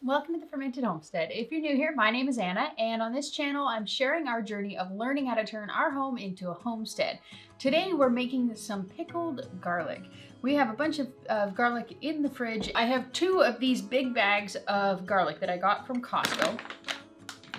Welcome to the Fermented Homestead. If you're new here, my name is Anna, and on this channel, I'm sharing our journey of learning how to turn our home into a homestead. Today, we're making some pickled garlic. We have a bunch of garlic in the fridge. I have 2 of these big bags of garlic that I got from Costco.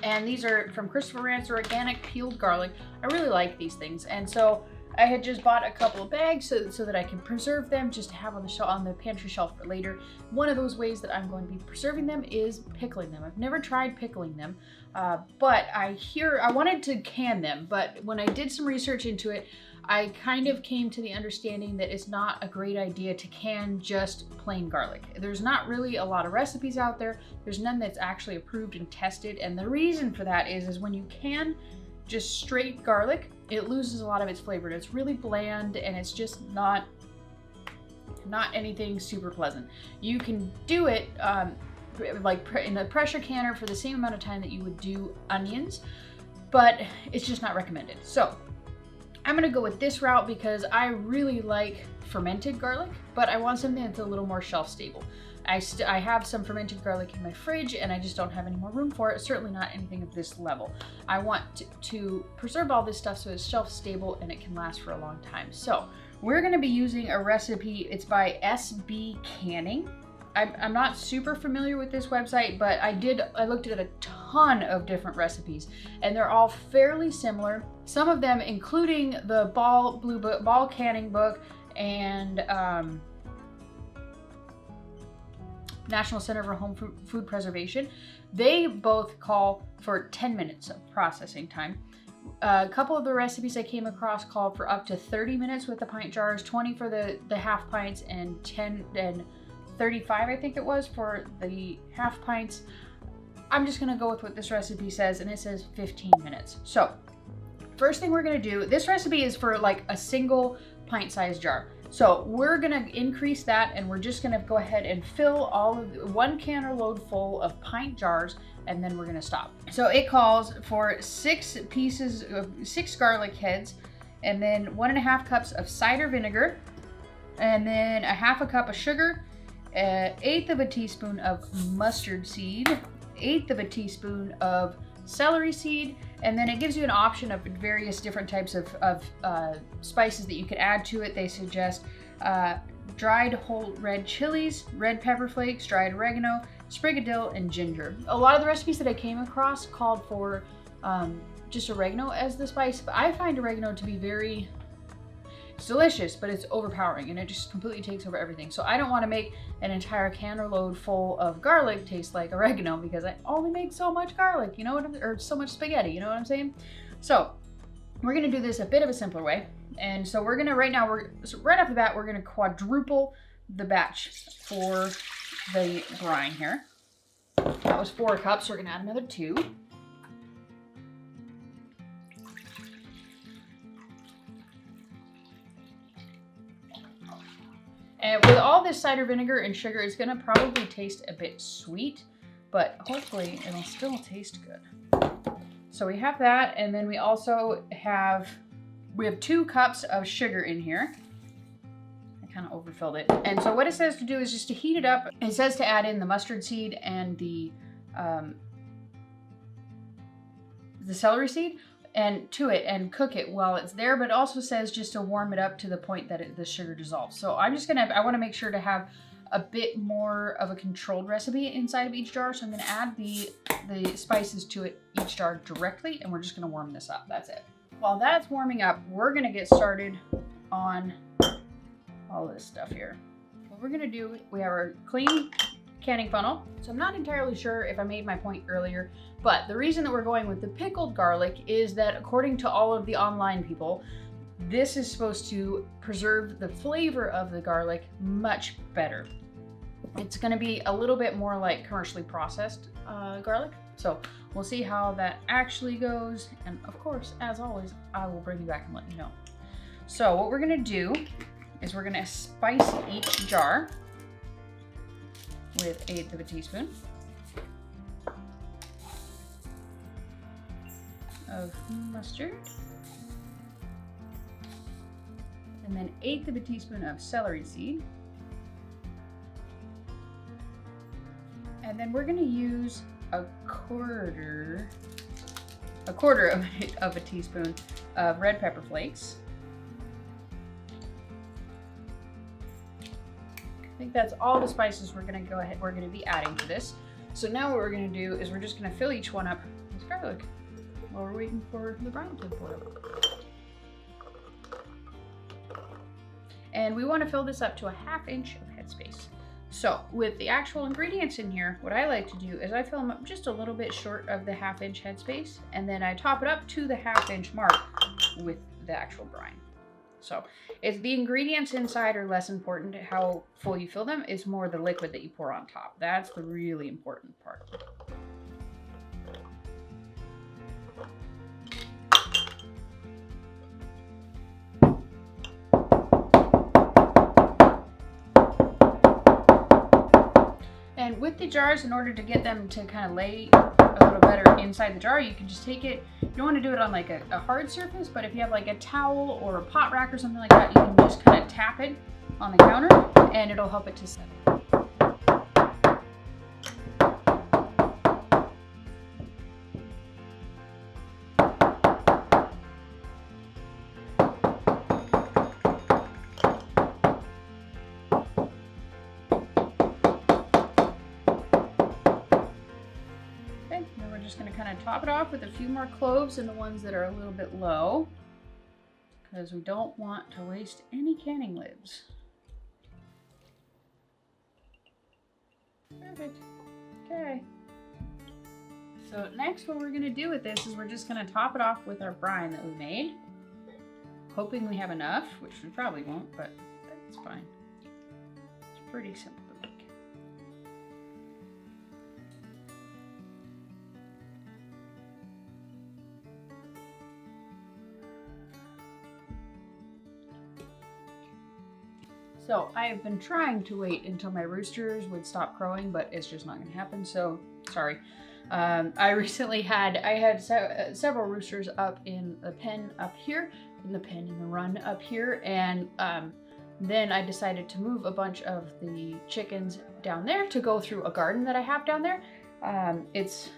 And these are from Christopher Ranch organic peeled garlic. I really like these things, and so I had just bought a couple of bags so that I can preserve them just to have on the pantry shelf for later. One of those ways that I'm going to be preserving them is pickling them. I've never tried pickling them, but I wanted to can them, but when I did some research into it, I kind of came to the understanding that it's not a great idea to can just plain garlic. There's not really a lot of recipes out there. There's none that's actually approved and tested, and the reason for that is when you can just straight garlic, it loses a lot of its flavor. It's really bland, and it's just not anything super pleasant. You can do it like in a pressure canner for the same amount of time that you would do onions, but it's just not recommended. So I'm gonna go with this route because I really like fermented garlic, but I want something that's a little more shelf stable. I have some fermented garlic in my fridge, and I just don't have any more room for it. Certainly not anything of this level. I want to preserve all this stuff so it's shelf stable and it can last for a long time. So we're gonna be using a recipe. It's by SB Canning. I'm not super familiar with this website, but I looked at a ton of different recipes, and they're all fairly similar. Some of them, including the Ball Canning book and National Center for Home Food Preservation, they both call for 10 minutes of processing time. A couple of the recipes I came across called for up to 30 minutes with the pint jars, 20 for the half pints, and 35, I think it was, for the half pints. I'm just gonna go with what this recipe says, and it says 15 minutes. So first thing we're gonna do, this recipe is for like a single pint-sized jar. So we're gonna increase that, and we're just gonna go ahead and fill all of 1 canner load full of pint jars, and then we're gonna stop. So it calls for 6 garlic heads, and then 1.5 cups of cider vinegar, and then 1/2 cup of sugar, 1/8 of a teaspoon of mustard seed, 1/8 of a teaspoon of celery seed, and then it gives you an option of various different types of spices that you could add to it. They suggest dried whole red chilies, red pepper flakes, dried oregano, sprig of dill, and ginger. A lot of the recipes that I came across called for just oregano as the spice, but I find oregano to be it's delicious, but it's overpowering, and it just completely takes over everything. So I don't want to make an entire canner load full of garlic taste like oregano, because I only make so much garlic, you know what or so much spaghetti, you know what I'm saying? So we're gonna do this a bit of a simpler way. And so right off the bat, we're gonna quadruple the batch for the brine here. That was 4 cups, so we're gonna add another 2. And with all this cider vinegar and sugar, it's gonna probably taste a bit sweet, but hopefully it'll still taste good. So we have that, and then we also have 2 cups of sugar in here. I kind of overfilled it. And so what it says to do is just to heat it up. It says to add in the mustard seed and the celery seed and cook it while it's there, but it also says just to warm it up to the point that the sugar dissolves. So I want to make sure to have a bit more of a controlled recipe inside of each jar, so I'm going to add the spices to each jar directly, and we're just going to warm this up. That's it. While that's warming up, we're going to get started on all this stuff here. What we're going to do, we have our clean canning funnel. So I'm not entirely sure if I made my point earlier, but the reason that we're going with the pickled garlic is that according to all of the online people, this is supposed to preserve the flavor of the garlic much better. It's going to be a little bit more like commercially processed garlic. So we'll see how that actually goes. And of course, as always, I will bring you back and let you know. So what we're going to do is we're going to spice each jar with 1/8 of a teaspoon of mustard, and then 1/8 of a teaspoon of celery seed, and And then we're gonna use a quarter of a teaspoon of red pepper flakes. I think that's all the spices we're gonna be adding to this. So now what we're gonna do is we're just gonna fill each one up with garlic while we're waiting for the brine to boil. And we want to fill this up to a 1/2 inch of headspace. So with the actual ingredients in here, what I like to do is I fill them up just a little bit short of the 1/2 inch headspace, and then I top it up to the 1/2 inch mark with the actual brine. So if the ingredients inside are less important, how full you fill them is more the liquid that you pour on top. That's the really important part. And with the jars, in order to get them to kind of lay a little better inside the jar, you can just take it. You don't want to do it on like a hard surface, but if you have like a towel or a pot rack or something like that, you can just kind of tap it on the counter and it'll help it to settle. Just going to kind of top it off with a few more cloves and the ones that are a little bit low, because we don't want to waste any canning lids. Perfect. Okay. So next what we're going to do with this is we're just going to top it off with our brine that we made, hoping we have enough, which we probably won't, but that's fine. It's pretty simple. So I have been trying to wait until my roosters would stop crowing, but it's just not going to happen. So sorry. I recently had several roosters up in the pen up here, in the run up here, and then I decided to move a bunch of the chickens down there to go through a garden that I have down there. It's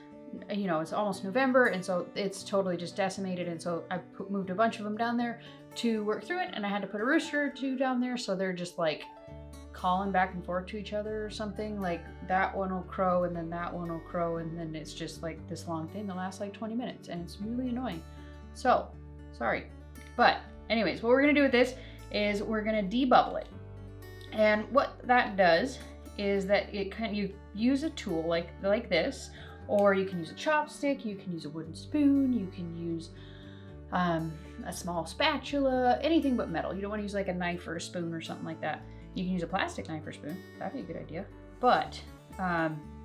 almost November, and so it's totally just decimated, and so I moved a bunch of them down there to work through it, and I had to put a rooster or two down there, so they're just like calling back and forth to each other or something. Like that one will crow and then that one will crow, and then it's just like this long thing that lasts like 20 minutes, and it's really annoying. So sorry, but anyways, what we're gonna do with this is we're gonna debubble it, and what that does is that you use a tool like this, or you can use a chopstick, you can use a wooden spoon, you can use a small spatula, anything but metal. You don't want to use like a knife or a spoon or something like that. You can use a plastic knife or spoon. That'd be a good idea. But,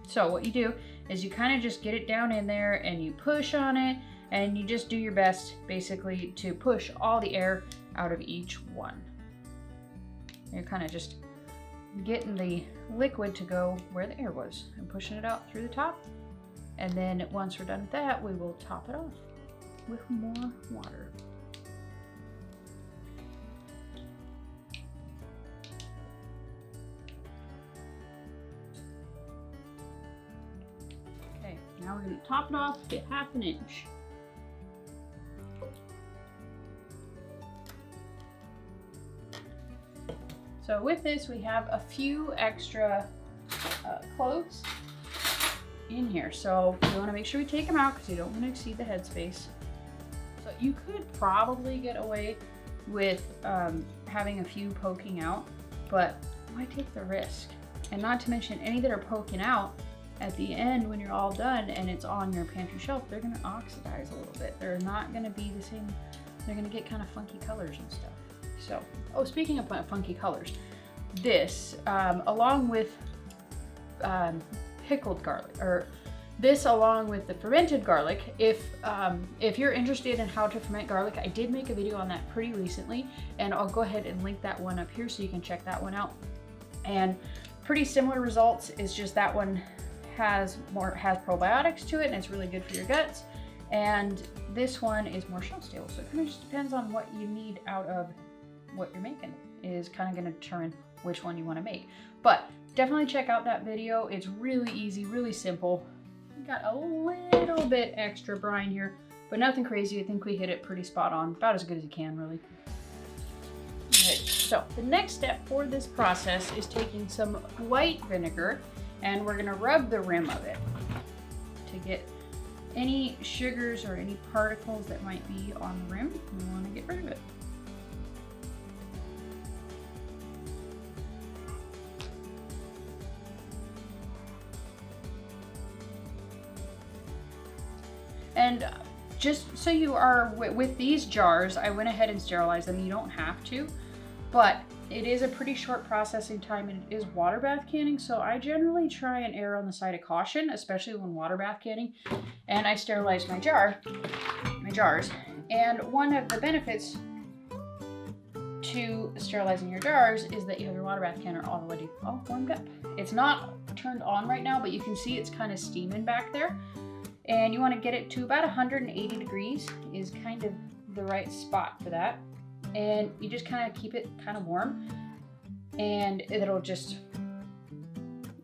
so what you do is you kind of just get it down in there and you push on it, and you just do your best basically to push all the air out of each one. You're kind of just getting the liquid to go where the air was and pushing it out through the top. And then once we're done with that, we will top it off with more water. Okay, now we're going to top it off to 1/2 inch. So with this, we have a few extra cloves in here. So we want to make sure we take them out because you don't want to exceed the headspace. So you could probably get away with having a few poking out, but why take the risk? And not to mention, any that are poking out at the end when you're all done and it's on your pantry shelf, they're going to oxidize a little bit. They're not going to be the same. They're going to get kind of funky colors and stuff. So, oh, speaking of funky colors, this, along with pickled garlic, or this along with the fermented garlic, if you're interested in how to ferment garlic, I did make a video on that pretty recently, and I'll go ahead and link that one up here so you can check that one out. And pretty similar results, is just that one has probiotics to it and it's really good for your guts, and this one is more shelf stable. So it kind of just depends on what you need out of what you're making, is kind of going to determine which one you want to make. But definitely check out that video. It's really easy, really simple. We got a little bit extra brine here, but nothing crazy. I think we hit it pretty spot on, about as good as you can, really. Alright, so the next step for this process is taking some white vinegar, and we're gonna rub the rim of it to get any sugars or any particles that might be on the rim. We wanna get rid of it. And just so you are, with these jars, I went ahead and sterilized them. You don't have to, but it is a pretty short processing time, and it is water bath canning, so I generally try and err on the side of caution, especially when water bath canning. And I sterilized my jars. And one of the benefits to sterilizing your jars is that you have your water bath canner already all warmed up. It's not turned on right now, but you can see it's kind of steaming back there. And you want to get it to about 180 degrees is kind of the right spot for that. And you just kind of keep it kind of warm, and it'll just,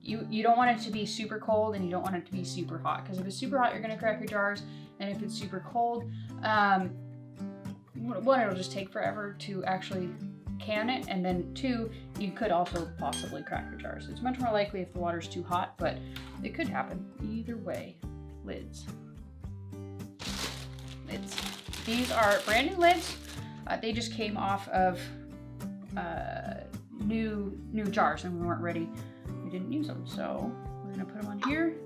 you don't want it to be super cold, and you don't want it to be super hot, because if it's super hot, you're going to crack your jars. And if it's super cold, one, it'll just take forever to actually can it, and then two, you could also possibly crack your jars. It's much more likely if the water's too hot, but it could happen either way. Lids. These are brand new lids. They just came off of new jars, and we weren't ready. We didn't use them, so we're gonna put them on here.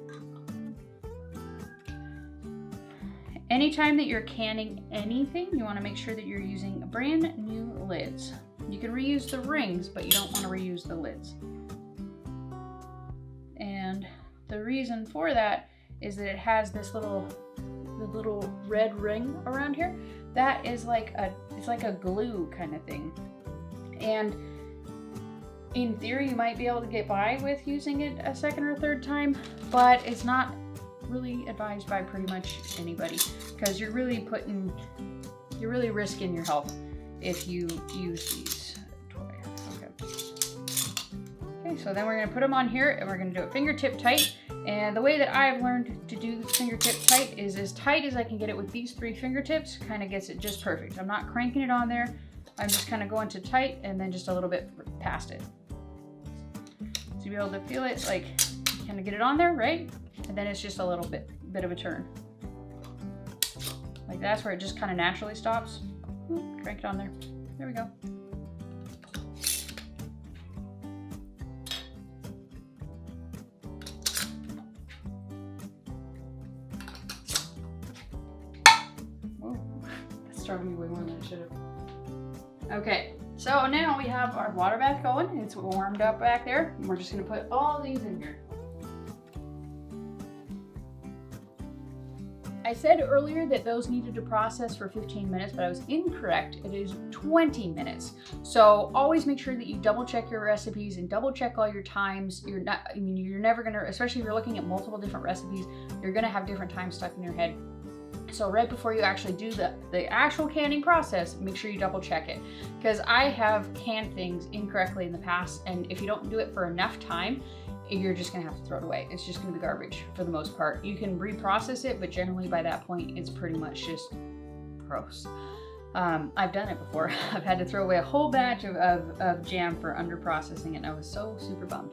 Anytime that you're canning anything, you want to make sure that you're using brand new lids. You can reuse the rings, but you don't want to reuse the lids. And the reason for that is that it has this little red ring around here. That is it's like a glue kind of thing. And in theory, you might be able to get by with using it a second or third time, but it's not really advised by pretty much anybody, because you're really risking your health if you use these. Okay, so then we're gonna put them on here, and we're gonna do it fingertip tight. And the way that I've learned to do fingertip tight is as tight as I can get it with these 3 fingertips, kind of gets it just perfect. I'm not cranking it on there. I'm just kind of going to tight and then just a little bit past it. So you'll be able to feel it, like, kind of get it on there, right? And then it's just a little bit of a turn. Like that's where it just kind of naturally stops. Crank it on there. There we go. Started me way more than it should have. Okay, so now we have our water bath going. It's warmed up back there, and we're just gonna put all these in here. I said earlier that those needed to process for 15 minutes, but I was incorrect. It is 20 minutes. So always make sure that you double check your recipes and double check all your times. You're never gonna, especially if you're looking at multiple different recipes, you're gonna have different times stuck in your head. So right before you actually do the actual canning process, make sure you double check it. Because I have canned things incorrectly in the past, and if you don't do it for enough time, you're just gonna have to throw it away. It's just gonna be garbage for the most part. You can reprocess it, but generally by that point, it's pretty much just gross. I've done it before. I've had to throw away a whole batch of jam for under processing it, and I was so super bummed.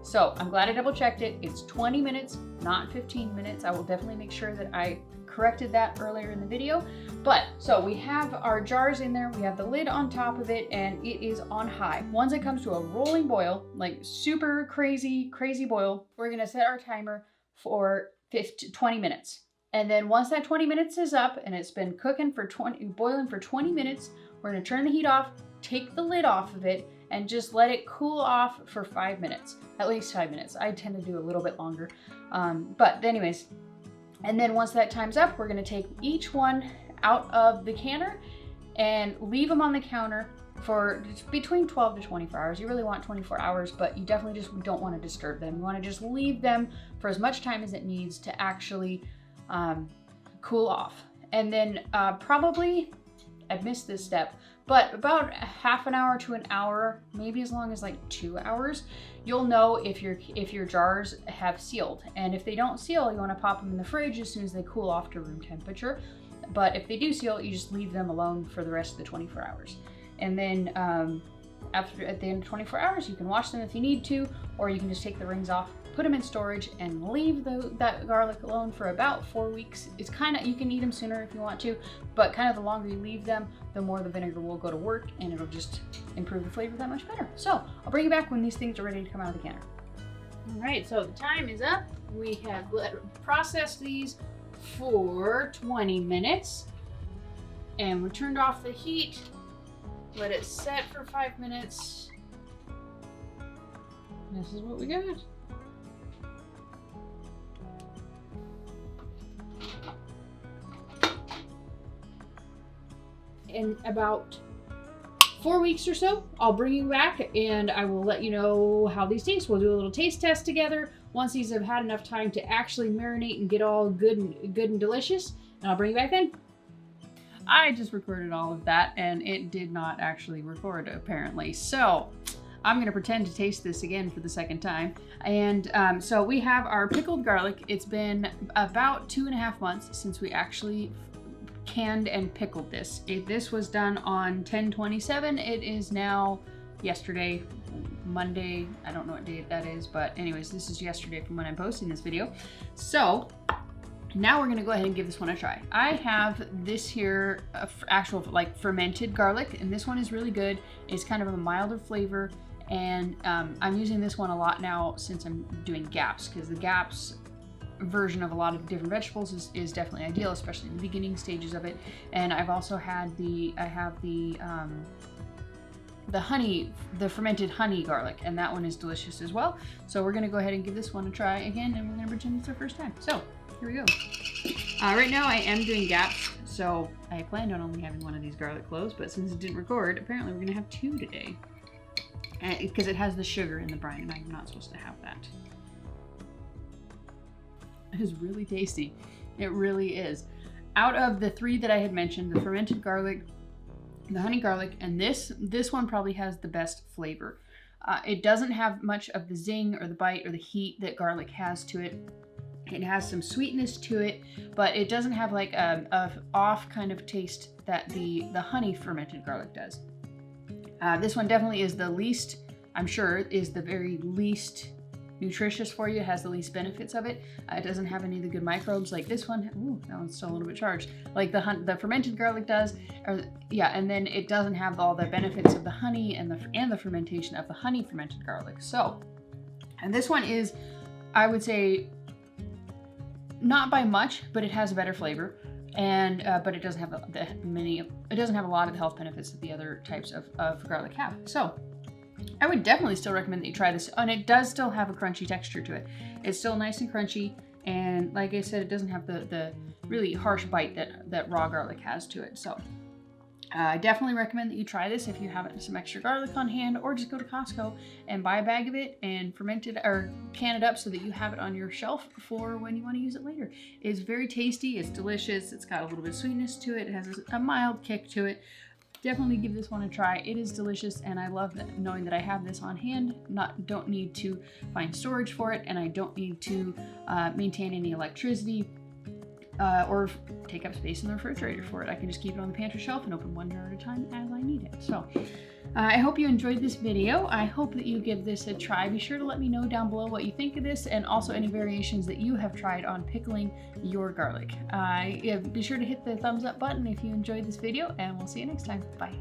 So I'm glad I double checked it. It's 20 minutes, not 15 minutes. I will definitely make sure that I corrected that earlier in the video. But so we have our jars in there, we have the lid on top of it, and it is on high. Once it comes to a rolling boil, like super crazy boil, we're gonna set our timer for 20 minutes. And then once that 20 minutes is up and it's been boiling for 20 minutes, we're gonna turn the heat off, take the lid off of it, and just let it cool off for 5 minutes, at least 5 minutes. I tend to do a little bit longer, but anyways. And then once that time's up, we're gonna take each one out of the canner and leave them on the counter for between 12 to 24 hours. You really want 24 hours, but you definitely just don't want to disturb them. You want to just leave them for as much time as it needs to actually cool off. And then probably, I've missed this step, but about half an hour to an hour, maybe as long as like 2 hours, you'll know if your jars have sealed. And if they don't seal, you want to pop them in the fridge as soon as they cool off to room temperature. But if they do seal, you just leave them alone for the rest of the 24 hours. And then at the end of 24 hours, you can wash them if you need to, or you can just take the rings off, put them in storage, and leave that garlic alone for about 4 weeks. It's kind of, you can eat them sooner if you want to, but kind of the longer you leave them, the more the vinegar will go to work, and it'll just improve the flavor that much better. So I'll bring you back when these things are ready to come out of the canner. All right, so the time is up. We have processed these for 20 minutes, and we turned off the heat. Let it set for 5 minutes. This is what we got. In about 4 weeks or so, I'll bring you back and I will let you know how these taste. We'll do a little taste test together once these have had enough time to actually marinate and get all good and delicious, and I'll bring you back then. I just recorded all of that and it did not actually record apparently. So I'm gonna pretend to taste this again for the second time. And so we have our pickled garlic. It's been about 2.5 months since we actually canned and pickled this. This was done on 10/27. It is now yesterday, Monday. I don't know what date that is, but anyways, this is yesterday from when I'm posting this video. So now we're gonna go ahead and give this one a try. I have this here, actual like fermented garlic, and this one is really good. It's kind of a milder flavor, and I'm using this one a lot now since I'm doing gaps, because the gaps version of a lot of different vegetables is definitely ideal, especially in the beginning stages of it. And I've also had the honey, the fermented honey garlic, and that one is delicious as well. So we're gonna go ahead and give this one a try again, and we're gonna pretend it's our first time. So here we go. Right now I am doing gaps, so I planned on only having one of these garlic cloves, but since it didn't record, apparently we're gonna have 2 today, because it has the sugar in the brine, and I'm not supposed to have that. It is really tasty. It really is. Out of the 3 that I had mentioned, the fermented garlic, the honey garlic, and this one probably has the best flavor. It doesn't have much of the zing or the bite or the heat that garlic has to it. It has some sweetness to it, but it doesn't have like a off kind of taste that the honey fermented garlic does. This one definitely is the least, I'm sure, is the very least nutritious for you. It has the least benefits of it. It doesn't have any of the good microbes like this one. Ooh, that one's still a little bit charged, like the fermented garlic does. And then it doesn't have all the benefits of the honey and the fermentation of the honey fermented garlic. So, and this one is, I would say, not by much, but it has a better flavor, and but it doesn't have it doesn't have a lot of the health benefits that the other types of garlic have. So I would definitely still recommend that you try this, and it does still have a crunchy texture to it. It's still nice and crunchy, and like I said, it doesn't have the really harsh bite that raw garlic has to it. So I definitely recommend that you try this if you have some extra garlic on hand, or just go to Costco and buy a bag of it and ferment it or can it up so that you have it on your shelf for when you want to use it later. It's very tasty, it's delicious, it's got a little bit of sweetness to it, it has a mild kick to it. Definitely give this one a try. It is delicious, and I love knowing that I have this on hand. Don't need to find storage for it, and I don't need to maintain any electricity or take up space in the refrigerator for it. I can just keep it on the pantry shelf and open one jar at a time as I need it. So I hope you enjoyed this video. I hope that you give this a try. Be sure to let me know down below what you think of this, and also any variations that you have tried on pickling your garlic. Be sure to hit the thumbs up button if you enjoyed this video, and we'll see you next time. Bye.